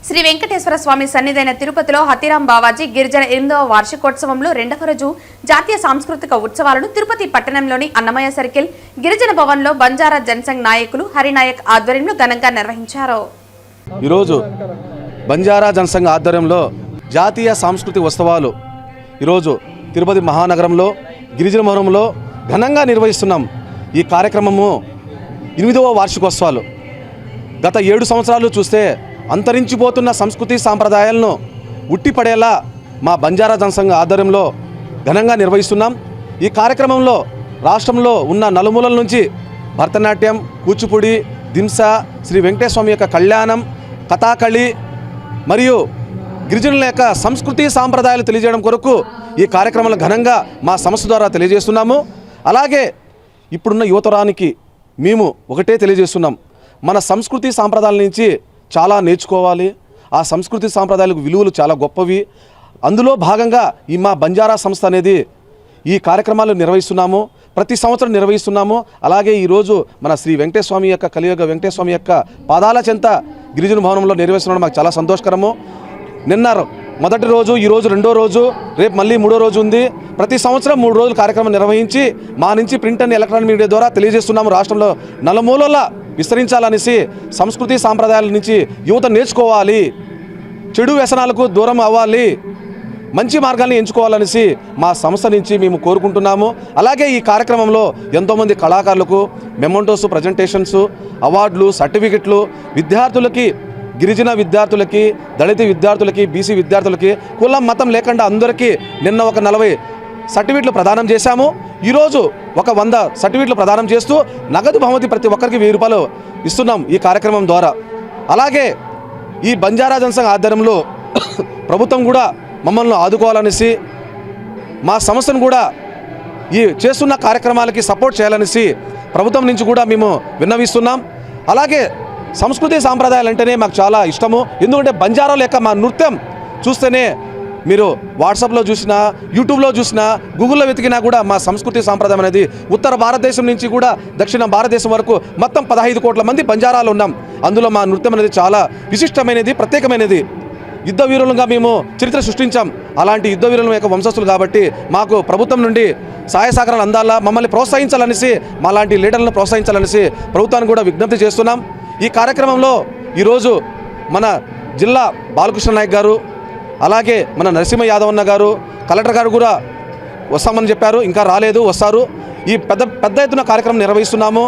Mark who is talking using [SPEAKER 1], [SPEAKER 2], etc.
[SPEAKER 1] శ్రీ వెంకటేశ్వర స్వామి సన్నిధైన తిరుపతిలో హతిరాం బావాజీ గిరిజన 8వ వార్షికోత్సవంలో రెండవ రోజు జాతీయ సాంస్కృతిక ఉత్సవాలను తిరుపతి పట్టణంలోని అన్నమయ్య సర్కిల్ గిరిజన భవన్లో బంజారా జనసంఘ్ నాయకులు హరినాయక్ ఆధ్వర్యంలో ఘనంగా నిర్వహించారు.
[SPEAKER 2] ఈరోజు బంజారా జనసంఘ్ ఆధ్వర్యంలో జాతీయ సాంస్కృతిక ఉత్సవాలు ఈరోజు తిరుపతి మహానగరంలో గిరిజన భవనంలో ఘనంగా నిర్వహిస్తున్నాం. ఈ కార్యక్రమము 8వ వార్షికోత్సవాలు. గత 7 సంవత్సరాలు చూస్తే అంతరించిపోతున్న సంస్కృతి సాంప్రదాయాలను ఉట్టిపడేలా మా బంజారా జనసంఘ ఆధ్వర్యంలో ఘనంగా నిర్వహిస్తున్నాం. ఈ కార్యక్రమంలో రాష్ట్రంలో ఉన్న నలుమూలల నుంచి భరతనాట్యం, కూచిపూడి, దింస, శ్రీ వెంకటేశ్వర స్వామి యొక్క కళ్యాణం, కథాకళి మరియు గిరిజనుల యొక్క సంస్కృతి సాంప్రదాయాలు తెలియజేయడం కొరకు ఈ కార్యక్రమాలు ఘనంగా మా సంస్థ ద్వారా తెలియజేస్తున్నాము. అలాగే ఇప్పుడున్న యువతరానికి మేము ఒకటే తెలియజేస్తున్నాం, మన సంస్కృతి సాంప్రదాయాల నుంచి చాలా నేర్చుకోవాలి. ఆ సంస్కృతి సాంప్రదాయాలకు విలువలు చాలా గొప్పవి. అందులో భాగంగా ఈ మా బంజారా సంస్థ అనేది ఈ కార్యక్రమాలు నిర్వహిస్తున్నాము, ప్రతి సంవత్సరం నిర్వహిస్తున్నాము. అలాగే ఈరోజు మన శ్రీ వెంకటేశ్వర స్వామి యొక్క కలియుగ వెంకటేశ్వర స్వామి యొక్క పాదాల చెంత గిరిజన భవనంలో నిర్వహిస్తున్నాం. మాకు చాలా సంతోషకరము. నిన్న మొదటి రోజు, ఈరోజు రెండో రోజు, రేపు మళ్ళీ 3వ రోజు ఉంది. ప్రతి సంవత్సరం 3 రోజులు కార్యక్రమం నిర్వహించి మా నుంచి ప్రింట్ అండ్ ఎలక్ట్రానిక్ మీడియా ద్వారా తెలియజేస్తున్నాము. రాష్ట్రంలో నలుమూలల విస్తరించాలనేసి సంస్కృతి సాంప్రదాయాల నుంచి యువత నేర్చుకోవాలి, చెడు వ్యసనాలకు దూరం అవ్వాలి, మంచి మార్గాన్ని ఎంచుకోవాలనేసి మా సంస్థ నుంచి మేము కోరుకుంటున్నాము. అలాగే ఈ కార్యక్రమంలో ఎంతోమంది కళాకారులకు మెమోంటోస్, ప్రజెంటేషన్స్, అవార్డులు, సర్టిఫికెట్లు, విద్యార్థులకి, గిరిజన విద్యార్థులకి, దళిత విద్యార్థులకి, బీసీ విద్యార్థులకి కులం మతం లేకుండా అందరికీ నిన్న ఒక 40 సర్టిఫికెట్లు ప్రదానం చేశాము. ఈరోజు ఒక 100 సర్టిఫికెట్లు ప్రదానం చేస్తూ నగదు బహుమతి ప్రతి ఒక్కరికి 1000 రూపాయలు ఇస్తున్నాం ఈ కార్యక్రమం ద్వారా. అలాగే ఈ బంజారా జనసంఘ ఆధ్వర్యంలో ప్రభుత్వం కూడా మమ్మల్ని ఆదుకోవాలనేసి, మా సంస్థను కూడా ఈ చేస్తున్న కార్యక్రమాలకి సపోర్ట్ చేయాలనేసి ప్రభుత్వం నుంచి కూడా మేము విన్నవిస్తున్నాం. అలాగే సంస్కృతి సాంప్రదాయాలు అంటేనే మాకు చాలా ఇష్టము. ఎందుకంటే బంజారాల యొక్క మా నృత్యం చూస్తేనే మీరు వాట్సాప్లో చూసినా, యూట్యూబ్లో చూసినా, గూగుల్లో వెతికినా కూడా మా సంస్కృతి సాంప్రదాయం అనేది ఉత్తర భారతదేశం నుంచి కూడా దక్షిణ భారతదేశం వరకు మొత్తం 15 కోట్ల మంది బంజారాలు ఉన్నాం. అందులో మా నృత్యం అనేది చాలా విశిష్టమైనది, ప్రత్యేకమైనది. యుద్ధ వీరులుగా మేము చరిత్ర సృష్టించాం. అలాంటి యుద్ధ వీరుల యొక్క వంశస్థులు కాబట్టి మాకు ప్రభుత్వం నుండి సహాయ సహకారాలు అందాలా, మమ్మల్ని ప్రోత్సహించాలనేసి, మా లాంటి లీడర్లను ప్రోత్సహించాలనేసి ప్రభుత్వాన్ని కూడా విజ్ఞప్తి చేస్తున్నాం. ఈ కార్యక్రమంలో ఈరోజు మన జిల్లా బాలకృష్ణ నాయక్ గారు, అలాగే మన నరసింహ యాదవ్ అన్న గారు, కలెక్టర్ గారు కూడా వస్తామని చెప్పారు. ఇంకా రాలేదు, వస్తారు. ఈ పెద్ద ఎత్తున కార్యక్రమం నిర్వహిస్తున్నాము.